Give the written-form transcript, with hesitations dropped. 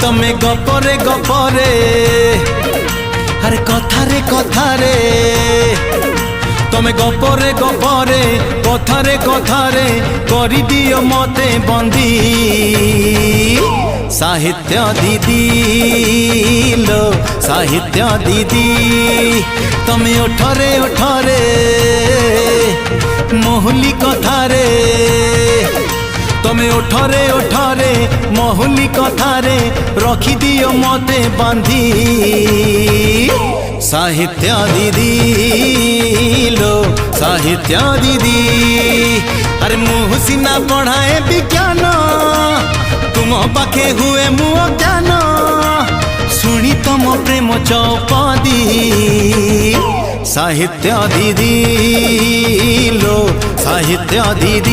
तमे गपरे गपरे अरे कथारे कथारे तमे गपरे गपरे कथारे कथारे करी दियो मते बंदी साहित्य दीदी लो साहित्य दीदी तमे ओठरे ओठरे मोहली कथारे तमे ओठरे ओठरे मोहली कथारे रखी दियो मते बांधी साहित्य दीदी लो साहित्य दीदी अरे मुँह सीना पढ़ाए विज्ञान तुम पाखे हुए मुँह ज्ञान शुणी तम प्रेम चौपादी साहित्य दीदी लो साहित्य दीदी।